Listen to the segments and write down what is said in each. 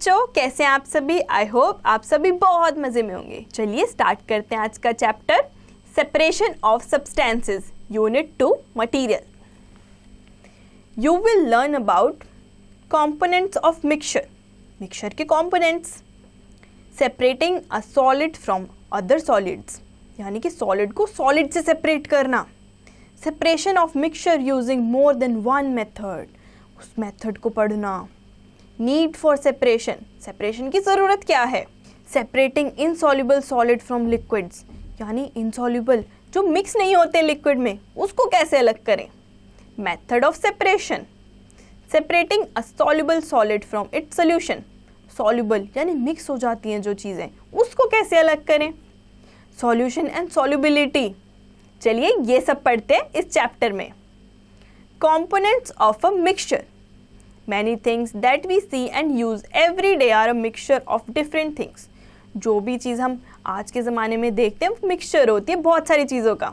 बच्चों, कैसे हैं आप सभी? आई होप आप सभी बहुत मजे में होंगे। चलिए स्टार्ट करते हैं आज का chapter, separation of substances, unit 2, material. You will learn about components of mixture, mixture के components, separating a solid from other solids, यानी कि सॉलिड को सॉलिड से सेपरेट करना, separation of mixture using more than one method, उस method को पढ़ना, need for separation, separation की ज़रूरत क्या है, separating insoluble solid from liquids, यानी इनसॉल्युबल जो मिक्स नहीं होते लिक्विड में उसको कैसे अलग करें, method of separation, separating a soluble solid from its solution, soluble यानी मिक्स हो जाती हैं जो चीज़ें उसको कैसे अलग करें, सॉल्यूशन एंड सॉल्युबिलिटी। चलिए ये सब पढ़ते हैं इस चैप्टर में। Components of a mixture, many things that we see and use every day are a mixture of different things। जो भी चीज़ हम आज के ज़माने में देखते हैं मिक्सचर होती है बहुत सारी चीज़ों का।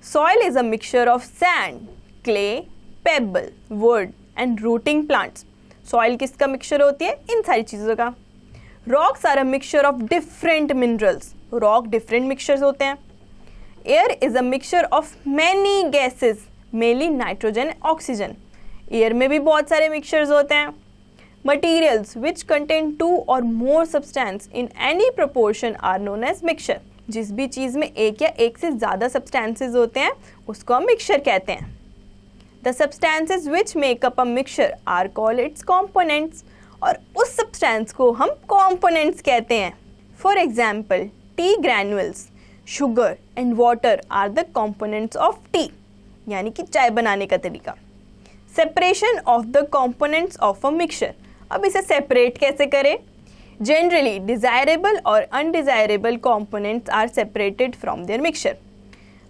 Soil is a mixture of sand, clay, pebble, wood and rooting plants। Soil किसका मिक्सचर होती है? इन सारी चीज़ों का। Rocks are a mixture of different minerals। Rock different mixtures होते हैं। Air is a mixture of many gases, mainly nitrogen and oxygen। Air में भी बहुत सारे मिक्सचर्स होते हैं। Materials which contain 2 or more substance in any proportion are known as mixture. जिस भी चीज़ में एक या एक से ज़्यादा सब्सटेंसेस होते हैं उसको हम मिक्सचर कहते हैं। The substances which make up a mixture are called its components, और उस सब्सटेंस को हम कॉम्पोनेंट्स कहते हैं। For example, tea granules, sugar and water are the components of tea, यानी कि चाय बनाने का तरीका। Separation of the components of a mixture, अब इसे सेपरेट कैसे करें? जनरली डिज़ायरेबल और undesirable components are separated from their mixture.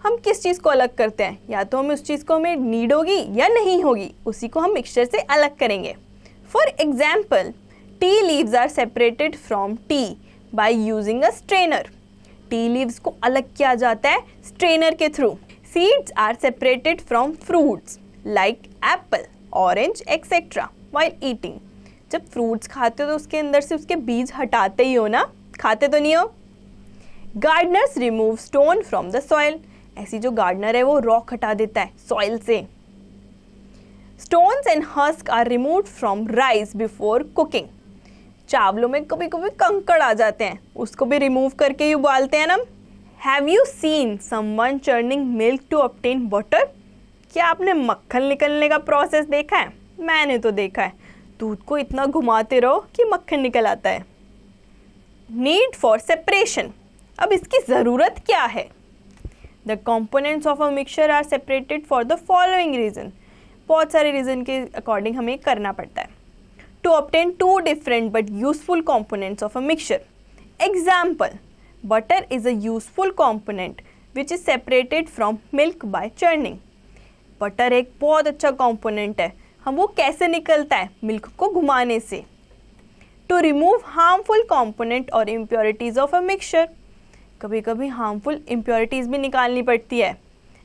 हम किस चीज़ को अलग करते हैं? या तो हमें उस चीज़ को हमें नीड होगी या नहीं होगी, उसी को हम मिक्सचर से अलग करेंगे। For example, tea leaves are separated from tea by using a strainer. Tea leaves को अलग किया जाता है स्ट्रेनर के through. Seeds are separated from fruits like apple, orange etcetera while eating. जब फ्रूट्स खाते हो तो उसके अंदर से उसके बीज हटाते ही हो ना, खाते तो नहीं हो। Gardner's remove stone from the soil, ऐसी जो गार्डनर है वो रॉक हटा देता है सॉइल से। Stones and husk are removed from rice before cooking. चावलों में कभी कभी कंकड़ आ जाते हैं, उसको भी रिमूव करके ही उबालते हैं ना। Have you seen someone churning milk to obtain butter? क्या आपने मक्खन निकलने का प्रोसेस देखा है? मैंने तो देखा है, दूध को इतना घुमाते रहो कि मक्खन निकल आता है। नीड फॉर सेपरेशन, अब इसकी ज़रूरत क्या है? The components of a mixture are separated for the following reason, बहुत सारे रीज़न के अकॉर्डिंग हमें करना पड़ता है। To obtain 2 different but useful components of a mixture. Example, butter is a useful component which is separated from milk by churning. Butter एक बहुत अच्छा कंपोनेंट है, हम वो कैसे निकलता है? मिल्क को घुमाने से। टू रिमूव हार्मफुल कंपोनेंट और इम्प्योरिटीज ऑफ अ मिक्सचर, कभी कभी हार्मफुल इम्प्योरिटीज भी निकालनी पड़ती है।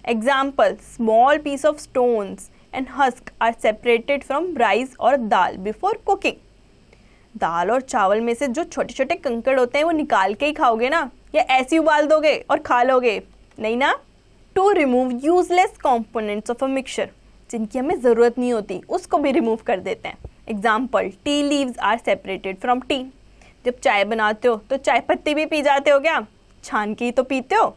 Example, small piece of stones and husk are separated from rice और दाल बिफोर कुकिंग। दाल और चावल में से जो छोटे छोटे कंकड़ होते हैं वो निकाल के ही खाओगे ना, या ऐसे ही उबाल दोगे और खा लोगे? नहीं ना। To remove useless components of a mixture, जिनकी हमें ज़रूरत नहीं होती उसको भी रिमूव कर देते हैं। Example, tea leaves are separated from tea. जब चाय बनाते हो तो चाय पत्ती भी पी जाते हो क्या? छान के ही तो पीते हो।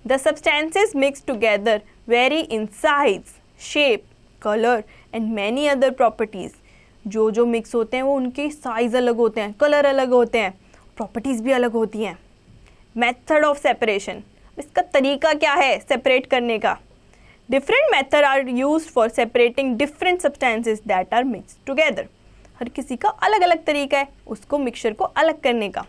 The substances mix together very in size, shape, colour and many other properties. जो जो मिक्स होते हैं वो उनके साइज़ अलग होते हैं, कलर अलग होते हैं, प्रॉपर्टीज़ भी अलग होती हैं। मेथड ऑफ सेपरेशन, इसका तरीका क्या है सेपरेट करने का? Different method are used for separating different substances that are mixed together. हर किसी का अलग अलग तरीका है उसको मिक्सचर को अलग करने का।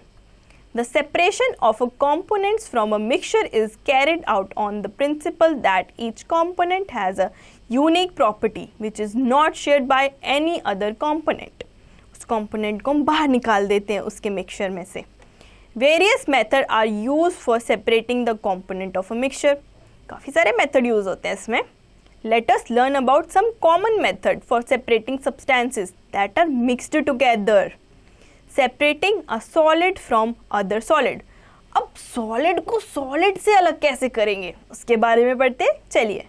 The separation of a components from a mixture is carried out on the principal that each component has a unique property which is not shared by any other component। उस component को हम बाहर निकाल देते हैं उसके मिक्सचर में से। Various methods are used for separating the component of a mixture। काफ़ी सारे मेथड यूज़ होते हैं इसमें। Let us learn about some common method for separating substances that are mixed together। Separating a solid from other solid. अब solid को solid से अलग कैसे करेंगे उसके बारे में पढ़ते हैं, चलिए।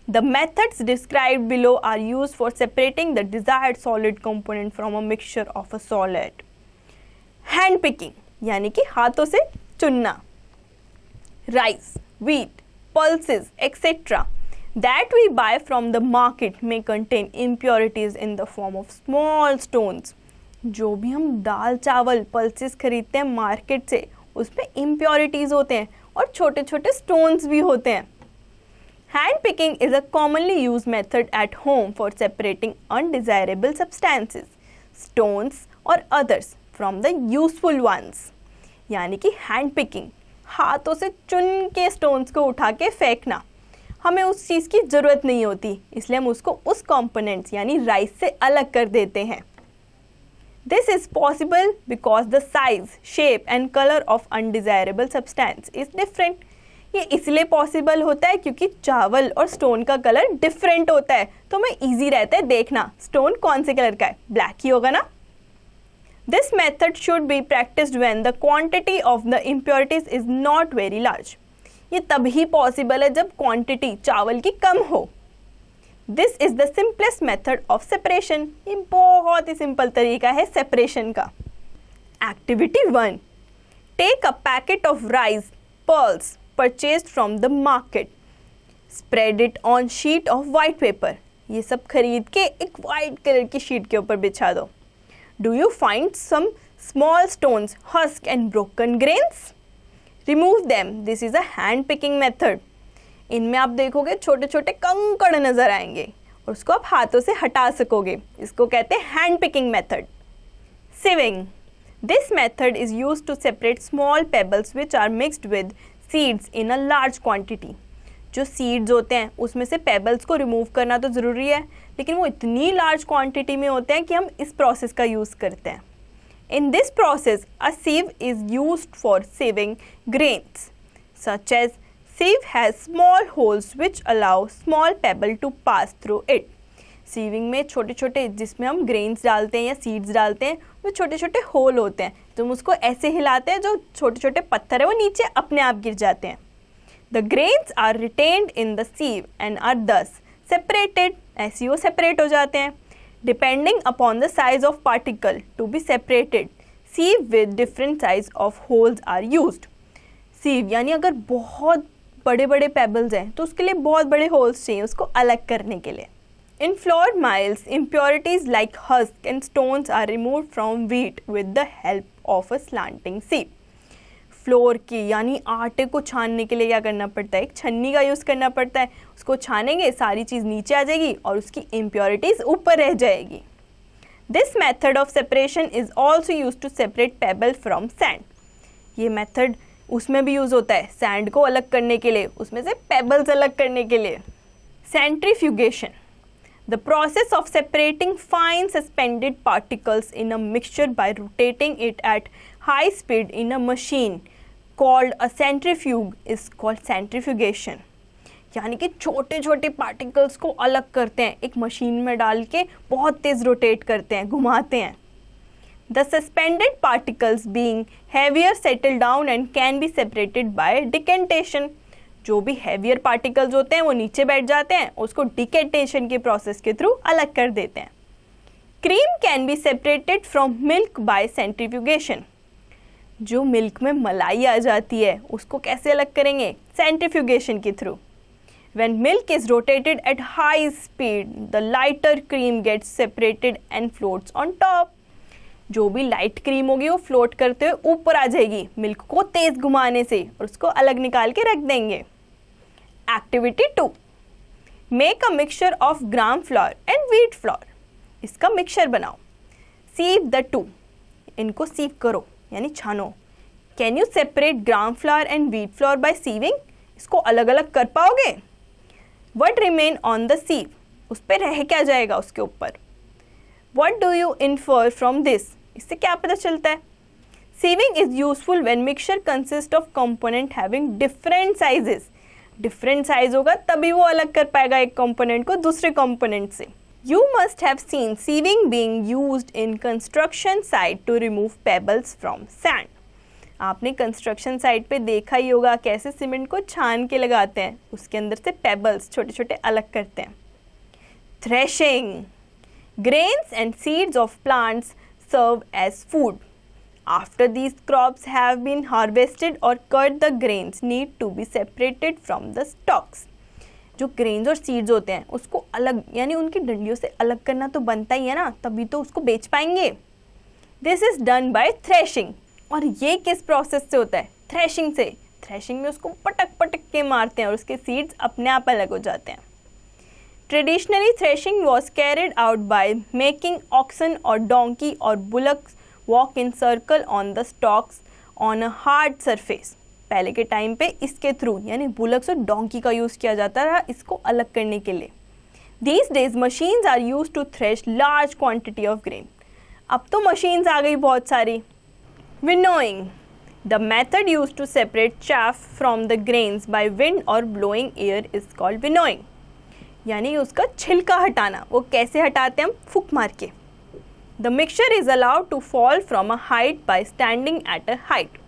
The methods described below are used for separating the desired solid component from a mixture of a solid. Hand picking यानी कि हाथों से चुनना। Rice, wheat, pulses, etc. that we buy from the market may contain impurities in the form of small stones. जो भी हम दाल चावल pulses खरीदते हैं मार्केट से उसमें impurities होते हैं और छोटे छोटे stones भी होते हैं। Hand picking is a commonly used method at home for separating undesirable substances, stones or others from the useful ones. यानी कि हैंड पिकिंग, हाथों से चुन के स्टोन्स को उठा के फेंकना। हमें उस चीज़ की ज़रूरत नहीं होती, इसलिए हम उसको उस कंपोनेंट्स यानी राइस से अलग कर देते हैं। This is possible because the size, shape and colour of undesirable substance is different. ये इसलिए पॉसिबल होता है क्योंकि चावल और स्टोन का कलर डिफरेंट होता है, तो हमें ईजी रहता है देखना स्टोन कौन से कलर का है, ब्लैक ही होगा ना। This method should be practiced when the quantity of the impurities is not very large. ये तभी पॉसिबल है जब क्वांटिटी चावल की कम हो। This is the simplest method of separation. ये बहुत ही सिंपल तरीका है सेपरेशन का। Activity 1. Take a packet of rice pearls purchased from the market. Spread it on sheet of white paper. ये सब खरीद के एक वाइट कलर की शीट के ऊपर बिछा दो। Do you find some small stones, husk and broken grains? Remove them. This is a hand picking method. इनमें आप देखोगे छोटे छोटे कंकड़ नजर आएंगे और उसको आप हाथों से हटा सकोगे। इसको कहते हैं hand picking method. Sieving. This method is used to separate small pebbles which are mixed with seeds in a large quantity. जो सीड्स होते हैं उसमें से पेबल्स को रिमूव करना तो ज़रूरी है, लेकिन वो इतनी लार्ज क्वांटिटी में होते हैं कि हम इस प्रोसेस का यूज़ करते हैं। In this process a sieve is used for sieving grains such as sieve has small holes which allow small pebble to pass through it. Sieving में छोटे छोटे जिसमें हम ग्रेन्स डालते हैं या सीड्स डालते हैं वो छोटे छोटे होल होते हैं, तो हम उसको ऐसे हिलाते हैं जो छोटे छोटे पत्थर है वो नीचे अपने आप गिर जाते हैं। The grains are retained in the sieve and are thus separated. ऐसे वो separate हो जाते हैं। Depending upon the size of particle to be separated, sieve with different size of holes are used. Sieve यानी अगर बहुत बड़े बड़े pebbles हैं तो उसके लिए बहुत बड़े holes चाहिए उसको अलग करने के लिए। In flour mills, impurities like husk and stones are removed from wheat with the help of a slanting sieve. Floor की यानी आटे को छानने के लिए क्या करना पड़ता है, एक छन्नी का यूज़ करना पड़ता है। उसको छानेंगे सारी चीज़ नीचे आ जाएगी और उसकी इम्प्योरिटीज़ ऊपर रह जाएगी। This method of separation is also use to separate pebble from sand. ये मेथड उसमें भी यूज़ होता है सैंड को अलग करने के लिए, उसमें से पेबल्स अलग करने के लिए। Centrifugation, the process of separating fine suspended particles in a mixture by rotating it at high speed in a machine called a centrifuge is called centrifugation. यानी कि छोटे छोटे पार्टिकल्स को अलग करते हैं, एक मशीन में डाल के बहुत तेज़ रोटेट करते हैं, घुमाते हैं। The suspended particles being heavier settle down and can be separated by decantation. जो भी heavier particles होते हैं वो नीचे बैठ जाते हैं, उसको decantation के प्रोसेस के थ्रू अलग कर देते हैं। Cream can be separated from milk by centrifugation. जो मिल्क में मलाई आ जाती है उसको कैसे अलग करेंगे, सेंट्रीफ्यूगेशन के through. When milk is rotated at high speed, the lighter cream gets separated and floats on top. जो भी लाइट क्रीम होगी वो फ्लोट करते हुए ऊपर आ जाएगी मिल्क को तेज घुमाने से और उसको अलग निकाल के रख देंगे। Activity 2. Make a mixture of gram flour and wheat flour. इसका मिक्सचर बनाओ। Sieve the two. इनको सीव करो यानी छानो। Can you separate gram flour and wheat flour by sieving? इसको अलग अलग कर पाओगे? What remain on the sieve? उस पर रह क्या जाएगा उसके ऊपर? What do you infer from this? इससे क्या पता चलता है? Sieving is useful when mixture consist of component having different sizes. Different size होगा तभी वो अलग कर पाएगा एक कंपोनेंट को दूसरे कंपोनेंट से। You must have seen sieving being used in construction site to remove pebbles from sand. आपने कंस्ट्रक्शन साइट पे देखा ही होगा कैसे सीमेंट को छान के लगाते हैं, उसके अंदर से पेबल्स छोटे छोटे अलग करते हैं. Threshing. Grains and seeds of plants serve as food. After these crops have been harvested or cut, the grains need to be separated from the stalks. जो ग्रेन्स और सीड्स होते हैं उसको अलग यानी उनकी डंडियों से अलग करना तो बनता ही है ना, तभी तो उसको बेच पाएंगे. This is done by threshing. और ये किस प्रोसेस से होता है? थ्रेशिंग से. थ्रेशिंग में उसको पटक पटक के मारते हैं और उसके सीड्स अपने आप अलग हो जाते हैं. Traditionally, threshing was carried out by making oxen or donkey or bullocks walk in circle on the stalks on a hard surface. पहले के टाइम पे इसके थ्रू यानी बुलक्स और डोंकी का यूज़ किया जाता था इसको अलग करने के लिए. These days machines are used to thresh large quantity of grain. अब तो machines आ गई बहुत सारी. Winnowing. The method used to separate chaff from the grains by wind or blowing air is called winnowing. यानी उसका छिलका हटाना. वो कैसे हटाते हैं हम? फूंक मार के. The mixture is allowed to fall from a height by standing at a height.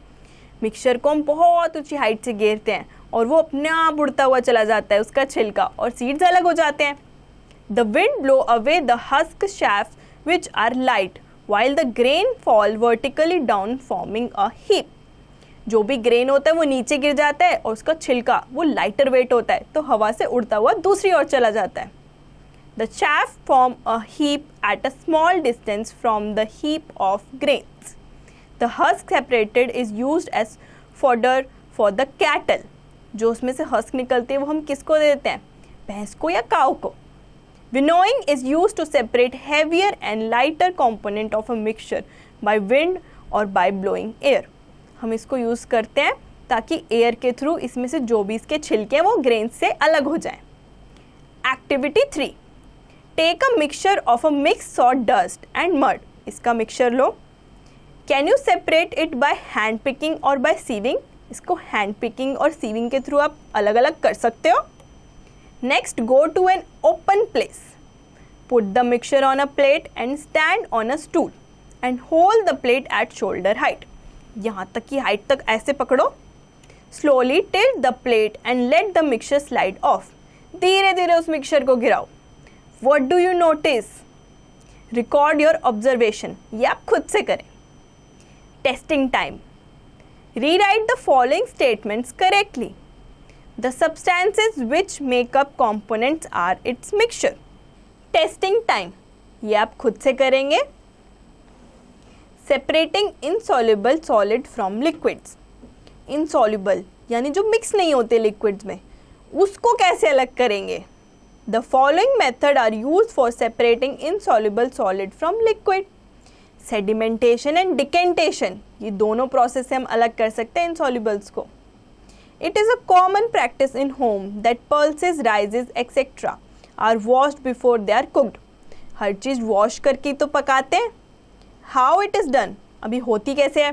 Mixture को हम बहुत ऊंची हाइट से घेरते हैं और वो अपने आप उड़ता हुआ चला जाता है उसका छिलका और सीड्स अलग हो जाते हैं. The wind blow away the husk chaff which are light while the grain fall vertically down forming a heap. जो भी ग्रेन होता है वो नीचे गिर जाता है और उसका छिलका वो लाइटर वेट होता है तो हवा से उड़ता हुआ दूसरी ओर चला जाता है. The chaff form a heap at a small distance from the heap of grains. The husk separated is used as fodder for the cattle. जो उसमें से हस्क निकलती है वो हम किसको देते हैं? भैंस को या काऊ को. Winnowing is used to separate heavier and lighter component of a mixture by wind or by blowing air. हम इसको यूज़ करते हैं ताकि एयर के थ्रू इसमें से जो भी इसके छिलके हैं वो ग्रेन से अलग हो जाएं. Activity 3. Take a mixture of a mix saw dust and mud. इसका मिक्सचर लो. Can you separate it by hand picking or by sieving. इसको हैंड पिकिंग और सीविंग के थ्रू आप अलग अलग कर सकते हो. Next, go to an open place. Put the mixture on a plate and stand on a stool and hold the plate at shoulder height. यहाँ तक की हाइट तक ऐसे पकड़ो. Slowly tilt the plate and let the mixture slide off. धीरे धीरे उस mixture को गिराओ. What do you notice? Record your observation. ये आप खुद से करें. Testing time. Rewrite the following statements correctly. The substances which make up components are its mixture. Testing time ये आप खुद से करेंगे. Separating insoluble solid from liquids. Insoluble यानी जो मिक्स नहीं होते लिक्विड्स में, उसको कैसे अलग करेंगे? The following method are use for separating insoluble solid from liquid. Sedimentation and decantation, ये दोनों प्रोसेस से हम अलग कर सकते हैं इनसॉल्युबल्स को. It is a common practice in home that pulses, rices, etc. are washed before they are cooked. Her cheese wash करके तो पकाते हैं. How it is done? अभी होती कैसे है?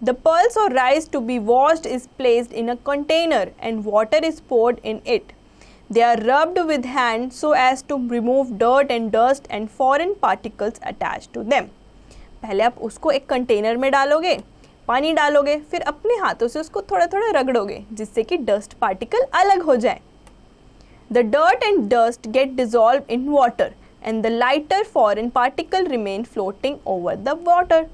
The pulse or rice to be washed is placed in a container and water is poured in it. They are rubbed with hand so as to remove dirt and dust and foreign particles attached to them. पहले आप उसको एक container में डालोगे, पानी डालोगे, फिर अपने हाथों से उसको थोड़ा थोड़ा रगड़ोगे जिससे कि डस्ट पार्टिकल अलग हो जाए. The dirt and dust get dissolve in water and the lighter foreign particle remain floating over the water.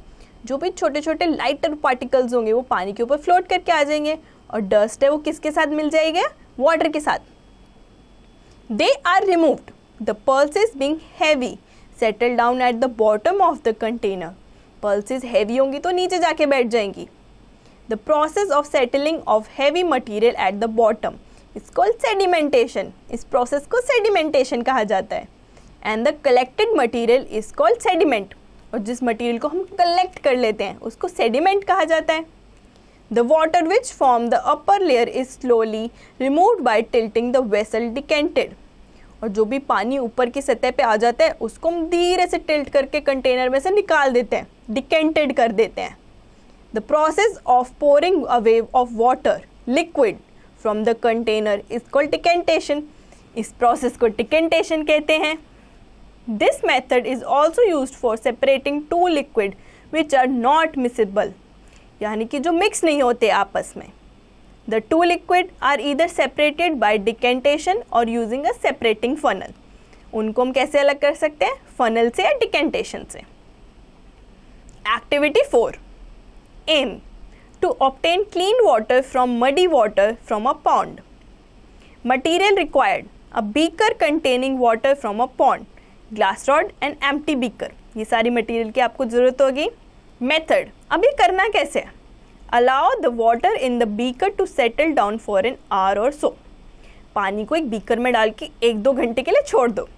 जो भी छोटे छोटे लाइटर पार्टिकल्स होंगे वो पानी के ऊपर फ्लोट करके आ जाएंगे और डस्ट है वो किसके साथ मिल जाएगा? वाटर के साथ. They are removed. The pulses being heavy settle down at the bottom of the container. Pulses heavy होंगी तो नीचे जाके बैठ जाएंगी. The process of settling of heavy material at the bottom is called sedimentation. इस process को sedimentation कहा जाता है. And the collected material is called sediment. और जिस मटेरियल को हम कलेक्ट कर लेते हैं उसको सेडिमेंट कहा जाता है. The water which form the upper layer is slowly removed by tilting the vessel decanted. और जो भी पानी ऊपर की सतह पे आ जाता है उसको हम धीरे से टिल्ट करके कंटेनर में से निकाल देते हैं, डिकेंटेड कर देते हैं. The process of pouring away of water liquid from the container is called decantation. इस प्रोसेस को डिकेंटेशन कहते हैं. This method is also used for separating two liquid which are not miscible, यानी कि जो मिक्स नहीं होते आपस में. The two liquid are either separated by decantation or using a separating funnel. उनको हम कैसे अलग कर सकते हैं? funnel से या decantation से. Activity 4. Aim to obtain clean water from muddy water from a pond. Material required: a beaker containing water from a pond, glass rod and empty beaker. ये सारी मटेरियल की आपको ज़रूरत होगी. मेथड, अभी करना कैसे है? Allow the water in the beaker to settle down for an hour or so. पानी को एक बीकर में डाल के 1-2 घंटे के लिए छोड़ दो.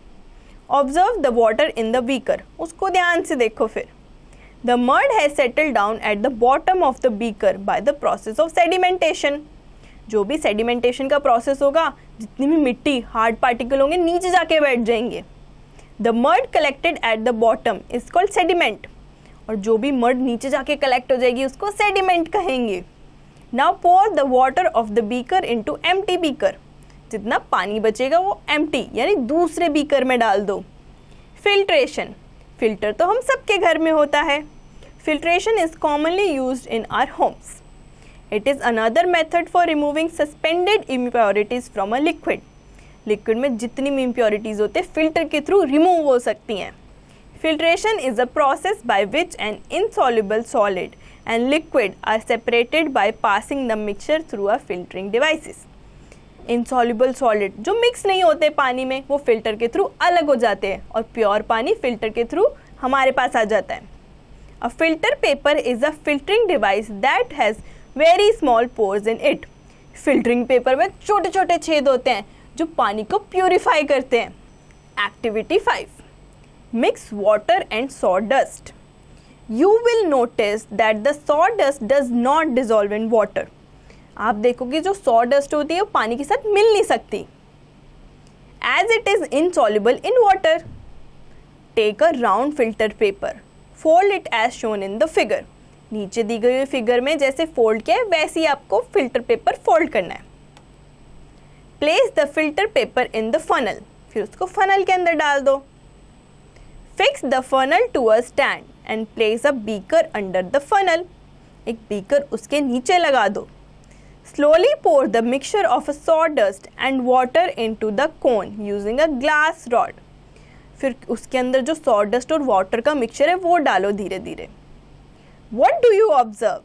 Observe the water in the beaker. उसको ध्यान से देखो फिर. The mud has settled down at the bottom of the beaker by the process of sedimentation. जो भी सेडिमेंटेशन का प्रोसेस होगा, जितनी भी मिट्टी हार्ड पार्टिकल होंगे नीचे जाके बैठ जाएंगे. The mud collected at the bottom is called sediment. और जो भी मड नीचे जाके कलेक्ट हो जाएगी उसको सेडिमेंट कहेंगे. Now pour the water of the beaker into empty beaker. जितना पानी बचेगा वो एम्प्टी यानी दूसरे बीकर में डाल दो. फिल्ट्रेशन, फिल्टर तो हम सबके घर में होता है. Filtration is commonly used in our homes. It is another method for removing suspended impurities from a liquid. Liquid में जितनी भी impurities होते हैं फिल्टर के थ्रू रिमूव हो सकती हैं. Filtration is a process by which an insoluble solid and liquid are separated by passing the mixture through a filtering devices. Insoluble solid जो मिक्स नहीं होते पानी में वो फिल्टर के थ्रू अलग हो जाते हैं और प्योर पानी फिल्टर के थ्रू हमारे पास आ जाता है. A filter paper is a filtering device that has very small pores in it. Filtering paper में छोटे छोटे छेद होते हैं जो पानी को प्यूरिफाई करते हैं. Activity 5. Mix water and sawdust. You will notice that the sawdust does not dissolve in water. आप देखोगे जो sawdust होती है वो पानी के साथ मिल नहीं सकती. As it is insoluble in water. Take a round filter paper. Fold it as shown in the figure. नीचे दी गई फिगर में जैसे फोल्ड किया है वैसे ही आपको फिल्टर पेपर फोल्ड करना है. Place the filter paper in the funnel. फिर उसको फनल के अंदर डाल दो. Fix the funnel to a stand and place a beaker under the funnel. एक बीकर उसके नीचे लगा दो. Slowly pour the mixture of a sawdust and water into the cone using a glass rod. फिर उसके अंदर जो सॉडस्ट और वाटर का मिक्सचर है वो डालो धीरे धीरे. What do you observe?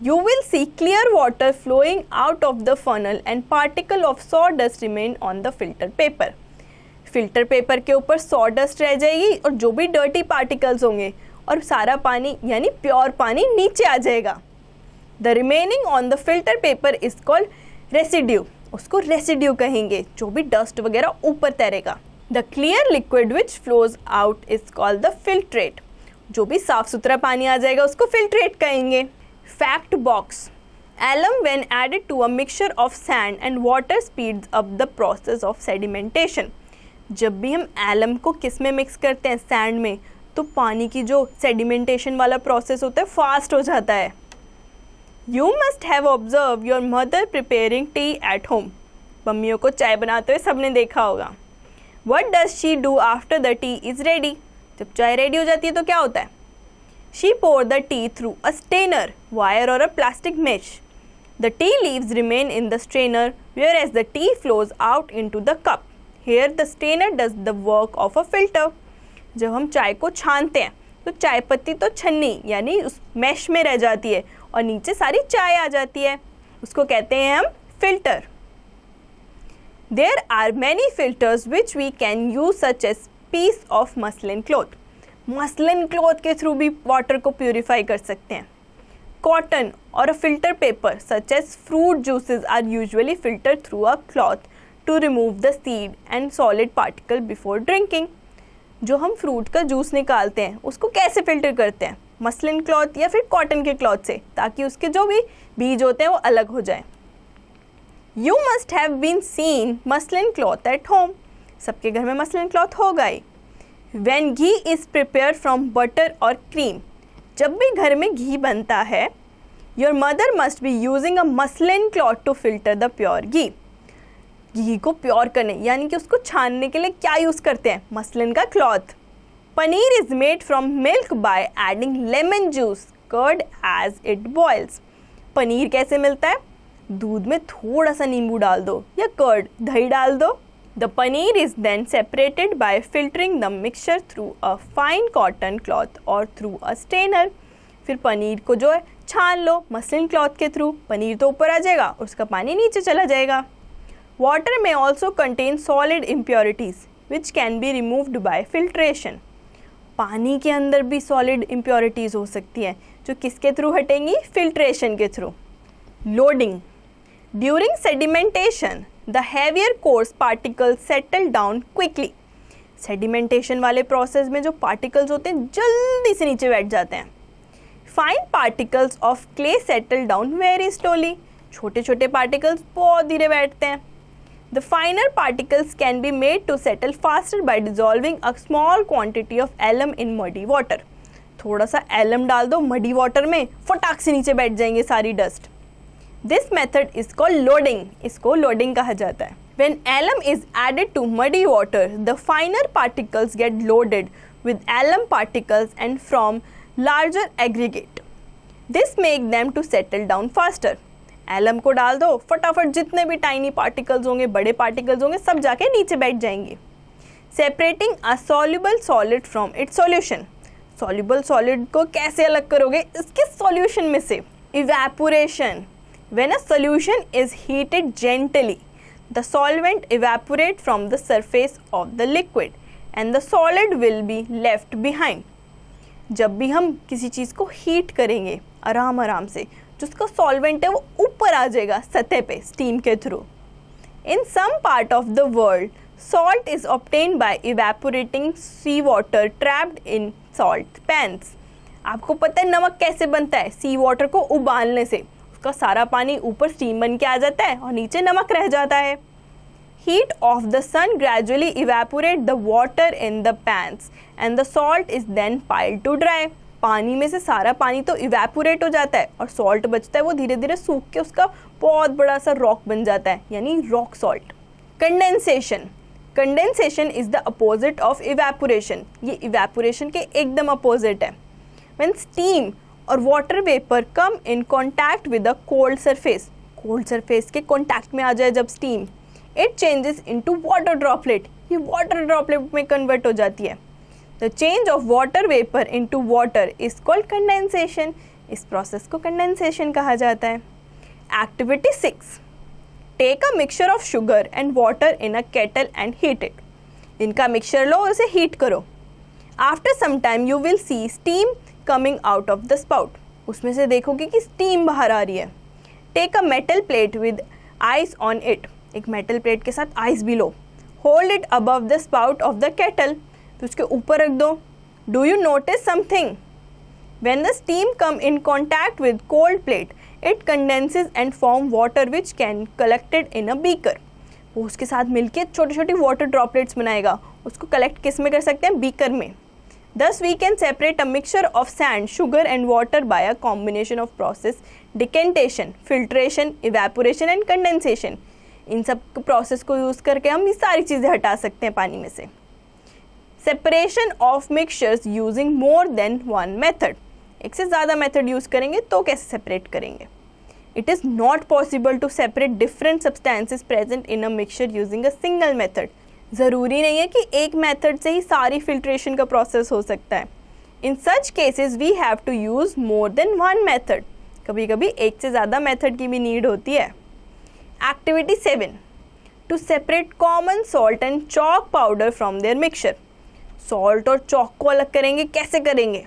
You will see clear water flowing out of the funnel and particle of sawdust remain on the filter paper. Filter paper के ऊपर sawdust रह जाएगी और जो भी dirty particles होंगे और सारा पानी यानी प्योर पानी नीचे आ जाएगा. The remaining on the filter paper is called residue. उसको residue कहेंगे जो भी dust वगैरह ऊपर तैरेगा. The clear liquid which flows out is called the filtrate. जो भी साफ सुथरा पानी आ जाएगा उसको फिल्ट्रेट कहेंगे. Fact box. Alum when added to a mixture of sand and water speeds up the process of sedimentation. जब भी हम एलम को किस में मिक्स करते हैं सैंड में तो पानी की जो सेडिमेंटेशन वाला प्रोसेस होता है फास्ट हो जाता है. You must have observe your mother preparing tea at home. मम्मियों को चाय बनाते हुए सबने देखा होगा. What does she do after the tea is ready. जब चाय रेडी हो जाती है तो क्या होता है? She pour the tea through a strainer, wire or a plastic mesh. The tea leaves remain in the strainer whereas the tea flows out into the cup. Here the strainer does the work of a filter. जब हम चाय को छानते हैं तो चाय पत्ती तो छन्नी यानी उस मैश में रह जाती है और नीचे सारी चाय आ जाती है. उसको कहते हैं हम filter. There are many filters which we can use such as piece of muslin cloth. Muslin cloth के थ्रू भी वाटर को प्यूरिफाई कर सकते हैं. कॉटन और a filter paper such as fruit juices are usually filtered through a cloth to remove the seed and solid particle before drinking. जो हम fruit का जूस निकालते हैं उसको कैसे फिल्टर करते हैं? मसलिन क्लॉथ या फिर कॉटन के क्लॉथ से, ताकि उसके जो भी बीज होते हैं वो अलग हो जाए. You must have been seen muslin cloth at home. सबके घर में मसलिन क्लॉथ होगा ही. When ghee is prepare from butter or cream. जब भी घर में घी बनता है your mother must be using a muslin cloth to filter the pure ghee. घी को प्योर करने यानी कि उसको छानने के लिए क्या यूज़ करते हैं? मसलिन का cloth. Paneer is made from milk by adding lemon juice curd as it boils. Paneer कैसे मिलता है? दूध में थोड़ा सा नींबू डाल दो या कर्ड दही डाल दो। The paneer is then separated by filtering the mixture through a fine cotton cloth और थ्रू अ स्ट्रेनर। फिर पनीर को जो है छान लो मसलिन क्लॉथ के थ्रू। पनीर तो ऊपर आ जाएगा, उसका पानी नीचे चला जाएगा। वाटर में also contain solid impurities which can be removed by filtration. पानी के अंदर भी सॉलिड इम्प्योरिटीज हो सकती हैं जो किसके थ्रू हटेंगी? फिल्ट्रेशन के through. Loading. During sedimentation the heavier course particles settle down quickly. Sedimentation वाले प्रोसेस में जो पार्टिकल्स होते हैं जल्दी से नीचे बैठ जाते हैं। Fine particles of clay settle down very slowly. छोटे छोटे पार्टिकल्स बहुत धीरे बैठते हैं। The finer particles can be made to settle faster by dissolving a small quantity of alum in muddy water. थोड़ा सा alum डाल दो muddy water में, फटाक से नीचे बैठ जाएंगे सारी dust. This method is called loading. इसको loading कहा जाता है. When alum is added to muddy water, the finer particles get loaded with alum particles and form larger aggregate. This makes them to settle down faster. Alum को डाल दो, फटाफट जितने भी टाइनी पार्टिकल्स होंगे, बड़े पार्टिकल्स होंगे, सब जाके नीचे बैठ जाएंगे। Separating a soluble solid from its solution. Soluble solid को कैसे अलग करोगे? इसके सॉल्यूशन में से। Evaporation. When a solution is heated gently the solvent evaporate from the surface of the liquid and the solid will be left behind. जब भी हम किसी चीज़ को हीट करेंगे आराम आराम से, जो उसका सॉल्वेंट है वो ऊपर आ जाएगा सतह पे स्टीम के through. In some part of the world salt is obtained by evaporating sea water trapped in salt pans. आपको पता है नमक कैसे बनता है? सी वाटर को उबालने से उसका सारा पानी ऊपर स्टीम बन के आ जाता है और नीचे नमक रह जाता है। Heat of the sun gradually evaporate the water in the pans and the salt is then piled to dry. पानी में से सारा पानी तो इवेपोरेट हो जाता है और सॉल्ट बचता है, वो धीरे धीरे सूख के उसका बहुत बड़ा सा रॉक बन जाता है, यानी rock salt. Condensation. Condensation is the opposite of evaporation. ये इवेपोरेशन के एकदम अपोजिट है। व्हेन स्टीम और water vapour come in contact with a cold surface, cold surface के कॉन्टैक्ट में आ जाए जब steam, it changes into water droplet. ये वाटर ड्रॉपलेट में कन्वर्ट हो जाती है। The change of water vapor into water is called condensation. इस प्रोसेस को कंडेंसेशन कहा जाता है। Activity 6. Take a mixture of sugar and water in a kettle and heat it. इनका मिक्सचर लो और उसे हीट करो। After some time you will see steam coming out of the spout. उसमें से देखोगे कि स्टीम बाहर आ रही है। Take a metal plate with ice on it. एक मेटल प्लेट के साथ आइस भी लो। Hold it above the spout of the kettle. तो उसके ऊपर रख दो। Do you notice something? When the steam come in contact with cold plate it condenses and form water which can collected in a beaker. वो उसके साथ मिलके छोटी छोटी वाटर ड्रॉपलेट्स बनाएगा, उसको कलेक्ट किस में कर सकते हैं? बीकर में। Thus we can separate a mixture of sand, sugar and water by a combination of process decantation, filtration, evaporation and condensation. इन सब प्रोसेस को यूज़ करके हम ये सारी चीज़ें हटा सकते हैं पानी में से। Separation of mixtures using more than one method. एक से ज़्यादा मेथड यूज़ करेंगे तो कैसे सेपरेट करेंगे? It is not possible to separate different substances present in a mixture using a single method. ज़रूरी नहीं है कि एक मेथड से ही सारी फिल्ट्रेशन का प्रोसेस हो सकता है। In such cases we have to use more than one method. कभी कभी एक से ज़्यादा मेथड की भी नीड होती है। Activity 7. To separate common salt and chalk powder from their mixture. Salt और चॉक को अलग करेंगे, कैसे करेंगे?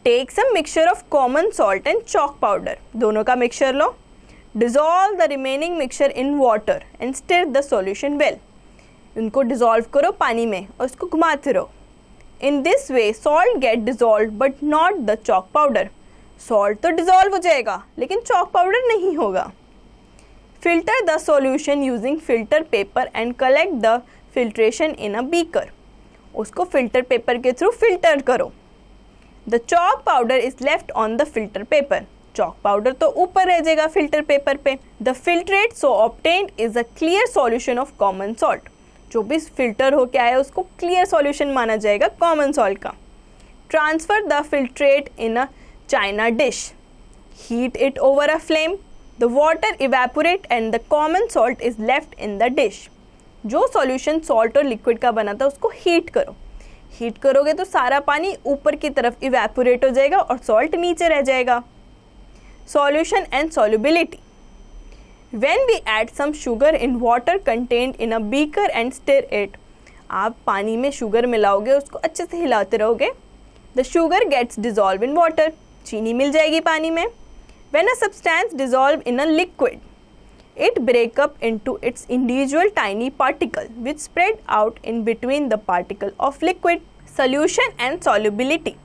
Take some mixture of common salt and chalk powder. दोनों का मिक्सचर लो। Dissolve the remaining mixture in water and stir the solution well. उनको डिजॉल्व करो पानी में और उसको घुमाते रहो। In this way salt get dissolve but not the chalk powder. Salt तो डिजॉल्व हो जाएगा लेकिन चॉक पाउडर नहीं होगा। Filter the solution using filter paper and collect the filtration in a beaker. उसको फिल्टर पेपर के थ्रू फिल्टर करो। The chalk powder is left on the filter paper. Chalk powder तो ऊपर रह जाएगा फिल्टर पेपर पे। The filtrate so obtained is a clear solution of common salt. जो भी फिल्टर होके आया उसको क्लियर सॉल्यूशन माना जाएगा कॉमन सॉल्ट का। Transfer the filtrate in a China dish, heat it over a flame, the water evaporate and the common salt is left in the dish. जो solution salt और liquid का बना था उसको heat करो। हीट करोगे तो सारा पानी ऊपर की तरफ इवेपोरेट हो जाएगा और सॉल्ट नीचे रह जाएगा। Solution and solubility. When we add some sugar in water contained in a beaker and stir it, आप पानी में शुगर मिलाओगे, उसको अच्छे से हिलाते रहोगे। The sugar gets dissolved in water. चीनी मिल जाएगी पानी में। When a substance dissolves in a liquid, it breaks up into its individual tiny particle which spread out in between the particle of liquid. Solution and solubility.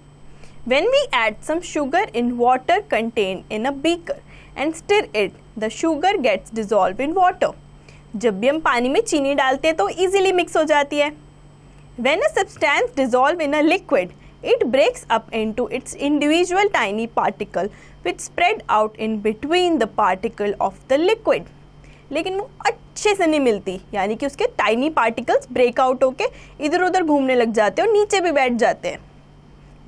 When we add some sugar in water contained in a beaker and stir it, the sugar gets dissolved in water. जब भी हम पानी में चीनी डालते हैं तो easily mix हो जाती है। When a substance dissolves in a liquid, it breaks up into its individual tiny particle which spread out in between the particle of the liquid. लेकिन वो अच्छे से नहीं मिलती, यानी कि उसके tiny particles break out होके इधर उधर घूमने लग जाते हैं और नीचे भी बैठ जाते हैं।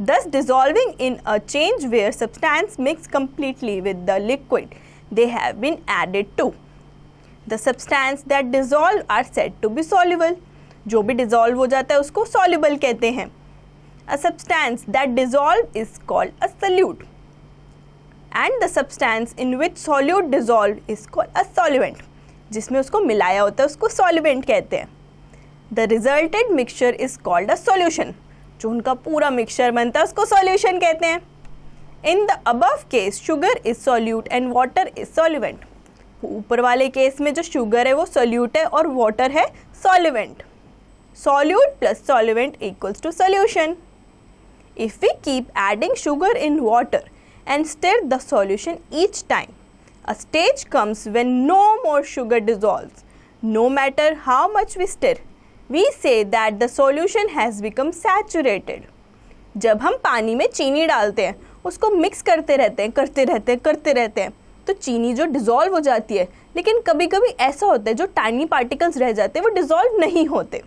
Thus dissolving in a change where substance mixed completely with the liquid they have been added to. The substance that dissolve are said to be soluble. जो भी dissolve हो जाता है उसको soluble कहते हैं। A substance that dissolve is called a solute. And the substance in which solute dissolved is called a solvent. जिसमें उसको मिलाया होता है उसको solvent कहते हैं। The resulted mixture is called a solution. जो उनका पूरा मिक्सचर बनता है उसको सॉल्यूशन कहते हैं। In the above case sugar is solute and water is solvent. ऊपर वाले केस में जो शुगर है वो सॉल्यूट है और वाटर है solvent. Solute plus solvent equals to solution. If we keep adding sugar in water and stir the solution each time, a stage comes when no more sugar dissolves, no matter how much we stir, we say that the solution has become saturated. जब हम पानी में चीनी डालते हैं उसको mix करते रहते हैं तो चीनी जो डिज़ोल्व हो जाती है, लेकिन कभी कभी ऐसा होता है जो टाइनी पार्टिकल्स रह जाते हैं वो डिज़ोल्व नहीं होते।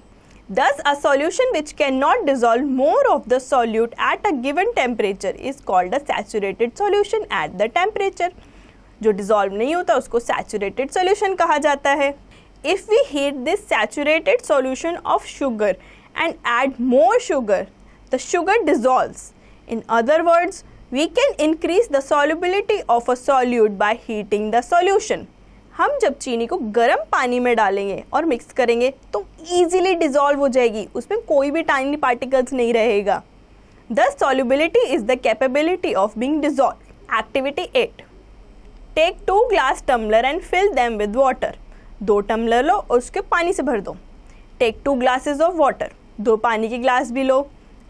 Thus a solution which cannot dissolve more of the solute at a given temperature is called a saturated solution at the temperature. जो डिज़ोल्व नहीं होता उसको saturated solution कहा जाता है। If we heat this saturated solution of sugar and add more sugar, the sugar dissolves. In other words, we can increase the solubility of a solute by heating the solution. हम जब चीनी को गर्म पानी में डालेंगे और मिक्स करेंगे तो easily dissolve हो जाएगी, उसमें कोई भी tiny particles नहीं रहेगा। Thus solubility is the capability of being dissolved. Activity 8. Take 2 glass tumbler and fill them with water. 2 tumbler लो और उसके पानी से भर दो। टेक 2 glasses ऑफ वाटर, 2 पानी के ग्लास भी लो।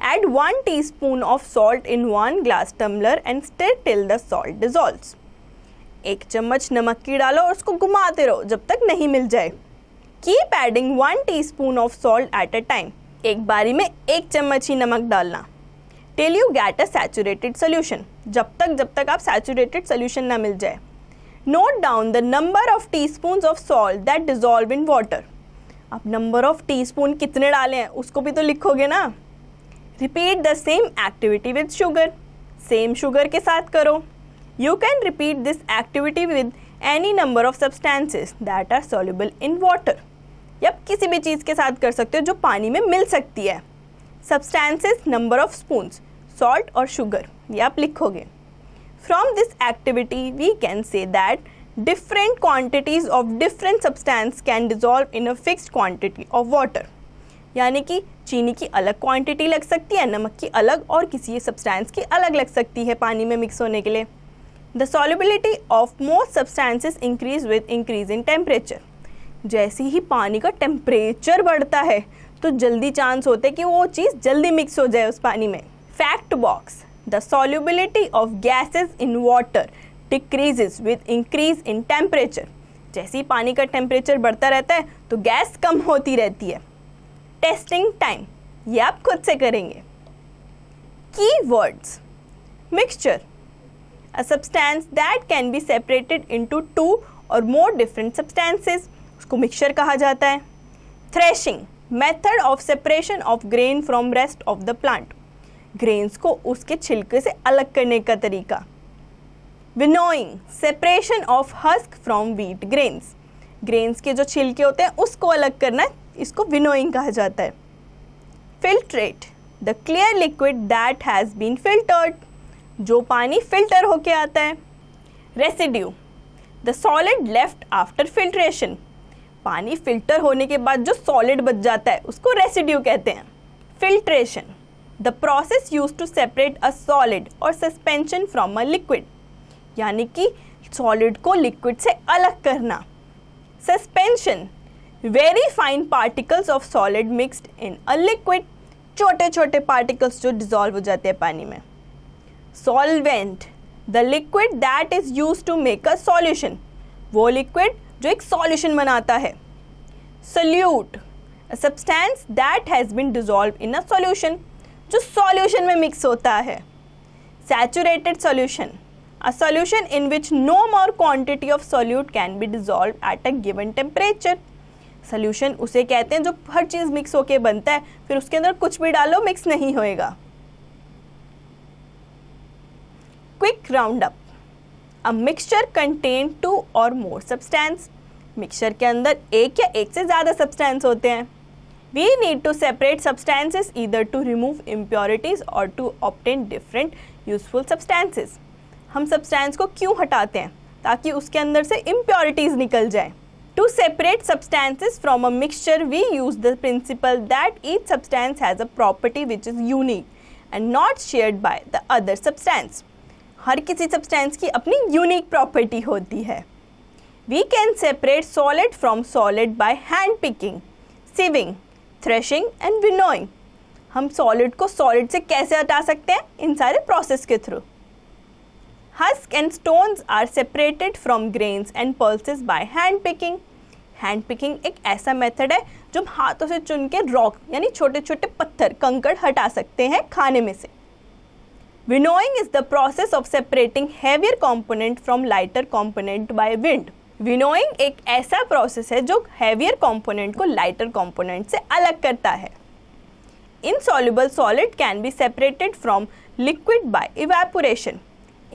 Add 1 teaspoon of salt in 1 glass tumbler and stir till the salt dissolves. 1 चम्मच नमक की डालो और उसको घुमाते रहो जब तक नहीं मिल जाए। Keep adding 1 teaspoon of salt at a time. एक बारी में 1 चम्मच ही नमक डालना। Till you get a saturated solution, जब तक आप सैचुरेटेड सोल्यूशन ना मिल जाए। Note down the number of teaspoons of salt that dissolve in water. अब number of teaspoon कितने डाले हैं उसको भी तो लिखोगे ना। Repeat the same activity with sugar. Same sugar के साथ करो। You can repeat this activity with any number of substances that are soluble in water. या आप किसी भी चीज़ के साथ कर सकते हो जो पानी में मिल सकती है। Substances, number of spoons, salt और sugar, ये आप लिखोगे। From this activity, we can say that different quantities of different substance can dissolve in a fixed quantity of water. यानी कि चीनी की अलग क्वांटिटी लग सकती है, नमक की अलग और किसी सब्सटेंस की अलग लग सकती है पानी में मिक्स होने के लिए। The solubility of most substances increase with increase in temperature. जैसे ही पानी का टेम्परेचर बढ़ता है तो जल्दी चांस होते हैं कि वो चीज़ जल्दी मिक्स हो जाए उस पानी में। Fact box. The solubility of gases in water decreases with increase in temperature. जैसे ही पानी का टेम्परेचर बढ़ता रहता है तो गैस कम होती रहती है। टेस्टिंग टाइम, ये आप खुद से करेंगे। की words: mixture, a substance that can be separated into two or more different substances, उसको मिक्सचर कहा जाता है. Threshing, method of separation of grain from rest of the plant, grains को उसके छिलके से अलग करने का तरीका. Winnowing, separation of husk from wheat grains, grains के जो छिलके होते हैं उसको अलग करना, इसको विनोइंग कहा जाता है. Filtrate, the clear liquid that has been filtered, जो पानी फिल्टर होके आता है. Residue, the solid left after filtration, पानी फिल्टर होने के बाद जो सॉलिड बच जाता है उसको रेसिड्यू कहते हैं. Filtration, the process used to separate a solid or suspension from a liquid, यानी कि सॉलिड को लिक्विड से अलग करना. Suspension, very fine particles of solid mixed in a liquid, छोटे छोटे पार्टिकल्स जो डिसॉल्व हो जाते हैं पानी में. Solvent, the liquid that is used to make a solution, वो लिक्विड जो एक सॉल्यूशन बनाता है. Solute, a substance that has been dissolved in a solution, जो सॉल्यूशन में मिक्स होता है. Saturated solution, a solution in which no more quantity of solute can be dissolved at a given temperature. Solution उसे कहते हैं जो हर चीज़ mix होके बनता है, फिर उसके अंदर कुछ भी डालो मिक्स नहीं होएगा. Quick round up, a mixture contain 2 or more substance, mixture के अंदर एक या एक से ज़्यादा सब्सटेंस होते हैं. We need to separate substances either to remove impurities or to obtain different useful substances. हम सब्सटेंस को क्यों हटाते हैं? ताकि उसके अंदर से इम्प्योरिटीज निकल जाए. To separate substances from a mixture, we use the principle that each substance has a property which is unique and not shared by the other substance. हर किसी substance की अपनी unique property होती है. We can separate solid from solid by hand picking, sieving, threshing and winnowing. हम solid को solid से कैसे हटा सकते हैं? इन सारे process के through. Husk and stones are separated from grains and pulses by hand picking. Hand picking एक ऐसा मेथड है जो हम हाथों से चुन के रॉक यानी छोटे छोटे पत्थर कंकड़ हटा सकते हैं खाने में से. Winnowing is the process of separating heavier component from lighter component by wind. Winnowing एक ऐसा प्रोसेस है जो heavier component को lighter component से अलग करता है. Insoluble solid can be separated from liquid by evaporation.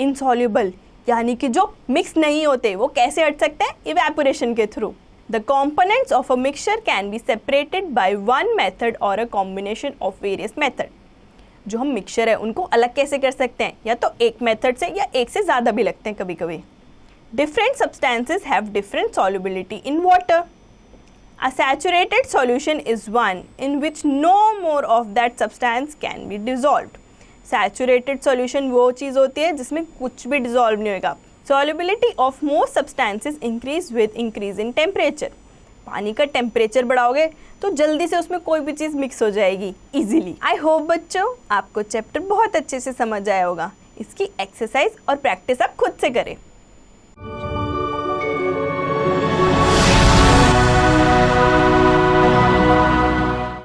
Insoluble यानी कि जो मिक्स नहीं होते वो कैसे हट सकते हैं? इवेपोरेशन के through. The components of a mixture can be separated by one method or a combination of various method. जो हम मिक्सचर है उनको अलग कैसे कर सकते हैं? या तो एक मेथड से या एक से ज़्यादा भी लगते हैं कभी कभी. Different substances have different solubility in water. A saturated solution is one in which no more of that substance can be dissolved. Saturated solution वो चीज़ होती है जिसमें कुछ भी डिसॉल्व नहीं होगा. Solubility of most substances increase with increase in temperature. पानी का टेम्परेचर बढ़ाओगे तो जल्दी से उसमें कोई भी चीज़ मिक्स हो जाएगी इजीली. आई होप बच्चों आपको चैप्टर बहुत अच्छे से समझ आया होगा. इसकी एक्सरसाइज और प्रैक्टिस आप खुद से करें.